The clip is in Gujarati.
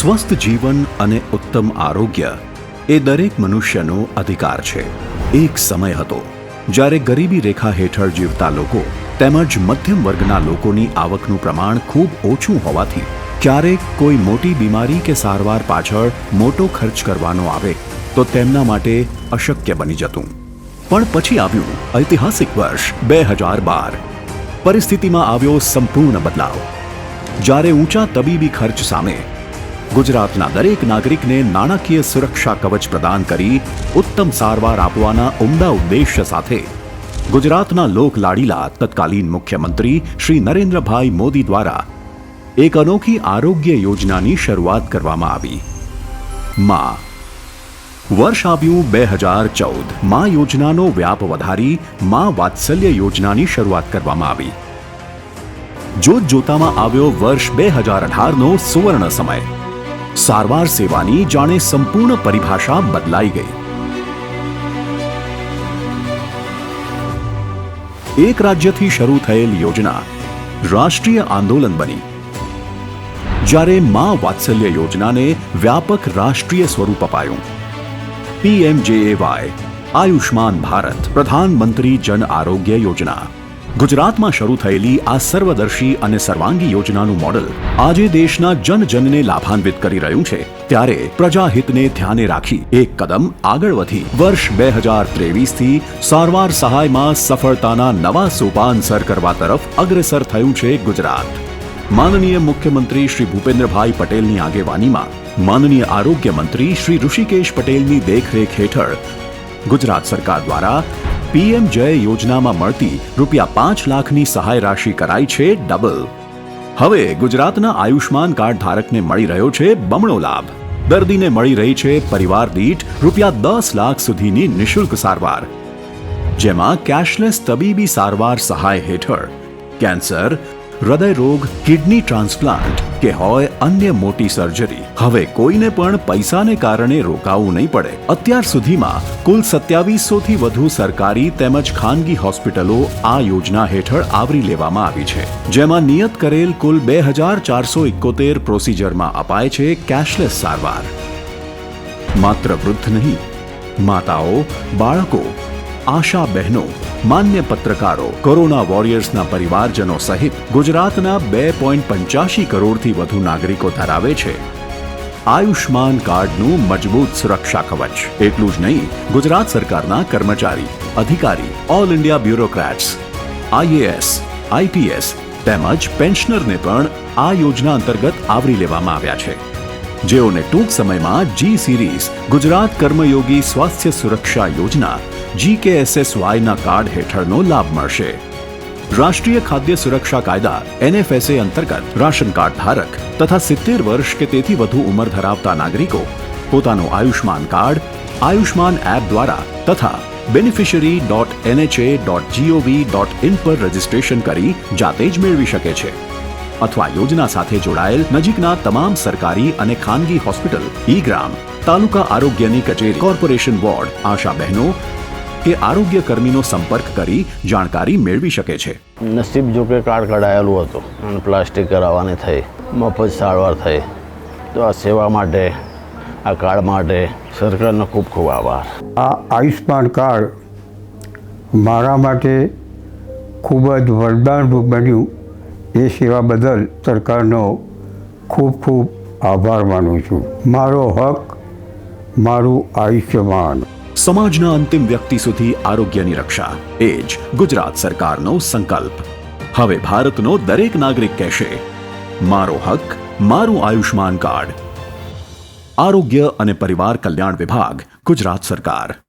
સ્વસ્થ જીવન અને ઉત્તમ આરોગ્ય એ દરેક મનુષ્યનો અધિકાર છે. એક સમય હતો જ્યારે ગરીબી રેખા હેઠળ જીવતા લોકો તેમજ મધ્યમ વર્ગના લોકોની આવકનું પ્રમાણ ખૂબ ઓછું હોવાથી ક્યારેક કોઈ મોટી બીમારી કે સારવાર પાછળ મોટો ખર્ચ કરવાનો આવે તો તેમના માટે અશક્ય બની જતું. પણ પછી આવ્યું ઐતિહાસિક વર્ષ 2012. પરિસ્થિતિમાં આવ્યો સંપૂર્ણ બદલાવ. જ્યારે ઊંચા તબીબી ખર્ચ સામે ગુજરાતના દરેક નાગરિકને નાણાકીય સુરક્ષા કવચ પ્રદાન કરી ઉત્તમ સારવાર આપવાના ઉમદા ઉદ્દેશ્ય સાથે ગુજરાતના લોકલાડીલા તત્કાલીન મુખ્યમંત્રી શ્રી નરેન્દ્રભાઈ મોદી દ્વારા એક અનોખી આરોગ્ય યોજનાની શરૂઆત કરવામાં આવી. માં વર્ષ આવ્યું 2014. માં યોજનાનો વ્યાપ વધારી માં વાત્સલ્ય યોજનાની શરૂઆત કરવામાં આવી. જોત જોતામાં આવ્યો વર્ષ 2018નો સુવર્ણ સમય. સારવાર સેવાની જાણે સંપૂર્ણ પરિભાષા બદલાઈ ગઈ. એક રાજ્યથી શરૂ થયેલ યોજના રાષ્ટ્રીય આંદોલન બની. જ્યારે માં વાત્સલ્ય યોજનાને વ્યાપક રાષ્ટ્રીય સ્વરૂપ અપાયું. PMJAY આયુષ્માન ભારત પ્રધાનમંત્રી જન આરોગ્ય યોજના. ગુજરાતમાં શરૂ થયેલી આ સર્વદર્શી અને સર્વાંગી યોજનાનું મોડલ આજે દેશના જનજનને લાભાન્વિત કરી રહ્યું છે. ત્યારે પ્રજાહિતને ધ્યાને રાખી એક કદમ આગળ વધી વર્ષ 2023થી સારવાર સહાયમાં સફળતાના નવા સોપાન સર કરવા તરફ અગ્રેસર થયું છે ગુજરાત. માનનીય મુખ્યમંત્રી શ્રી ભૂપેન્દ્રભાઈ પટેલની આગેવાનીમાં માનનીય આરોગ્ય મંત્રી શ્રી ઋષિકેશ પટેલની દેખરેખ હેઠળ ગુજરાત સરકાર દ્વારા PMJY યોજનામાં મળતી ₹5 લાખની સહાય રાશિ કરાઈ છે ડબલ. હવે ગુજરાતના આયુષ્માન કાર્ડ ધારકને મળી રહ્યો છે બમણો લાભ. દર્દીને મળી રહી છે પરિવાર દીઠ ₹10 લાખ સુધીની નિઃશુલ્ક સારવાર, જેમાં કેશલેસ તબીબી સારવાર સહાય હેઠળ કેન્સર, હૃદયરોગ, કિડની ટ્રાન્સપ્લાન્ટ કે હોય અન્ય મોટી સર્જરી હવે કોઈને પણ પૈસાને કારણે રોકાવું નહીં પડે. અત્યાર સુધીમાં કુલ 2700થી વધુ સરકારી તેમજ ખાનગી હોસ્પિટલો આ યોજના હેઠળ આવરી લેવામાં આવી છે, જેમાં નિયત કરેલ કુલ 2471 પ્રોસિજરમાં અપાય છે કેશલેસ સારવાર. માત્ર વૃદ્ધ નહીં, માતાઓ, બાળકો, આશા બહેનો, માન્ય પત્રકારો, કોરોના વોરિયર્સના પરિવારજનો સહિત ગુજરાતના 2.85 કરોડથી વધુ નાગરિકો ધરાવે છે આયુષ્માન કાર્ડનું મજબૂત સુરક્ષા કવચ. એટલું જ નહીં, ગુજરાત સરકારના કર્મચારી, અધિકારી, all India bureaucrats, IAS, IPS તેમજ પેન્શનરને પણ આ યોજના અંતર્ગત આવરી લેવામાં આવ્યા છે, જેઓને ટૂંક સમયમાં G સિરીઝ ગુજરાત કર્મયોગી સ્વાસ્થ્ય સુરક્ષા યોજના GKSSYના કાર્ડ હેઠળનો લાભ મળશે. રાષ્ટ્રીય ખાદ્ય સુરક્ષા કાયદા NFSA અંતર્ગત રાશન કાર્ડ ધારક તથા 70 વર્ષ કે તેથી વધુ ઉંમર ધરાવતા નાગરિકો પોતાનું આયુષ્માન કાર્ડ આયુષ્માન એપ દ્વારા તથા beneficiary.nha.gov.in પર રજીસ્ટ્રેશન કરી જાતે જ મેળવી શકે છે, અથવા યોજના સાથે જોડાયેલ નજીકના તમામ સરકારી અને ખાનગી હોસ્પિટલ, ઈ-ગ્રામ, તાલુકા આરોગ્યની કચેરી, કોર્પોરેશન વોર્ડ, આશા બહેનો કે આરોગ્ય કર્મીનો સંપર્ક કરી જાણકારી મેળવી શકે છે. નસીબ જો કે કાર્ડ કઢાયેલું હતું અને પ્લાસ્ટિક કરાવવાની થઈ, મફત સારવાર થઈ, તો આ સેવા માટે, આ કાર્ડ માટે સરકારનો ખૂબ ખૂબ આભાર. આ આયુષ્માન કાર્ડ મારા માટે ખૂબ જ વરદાનરૂપ બન્યું. એ સેવા બદલ સરકારનો ખૂબ ખૂબ આભાર માનું છું. મારો હક, મારું આયુષ્યમાન. સમાજના અંતિમ વ્યક્તિ સુધી આરોગ્યની રક્ષા એ જ ગુજરાત સરકારનો સંકલ્પ. હવે ભારતનો દરેક નાગરિક કહેશે, મારો હક, મારું આયુષ્માન કાર્ડ. આરોગ્ય અને પરિવાર કલ્યાણ વિભાગ, ગુજરાત સરકાર.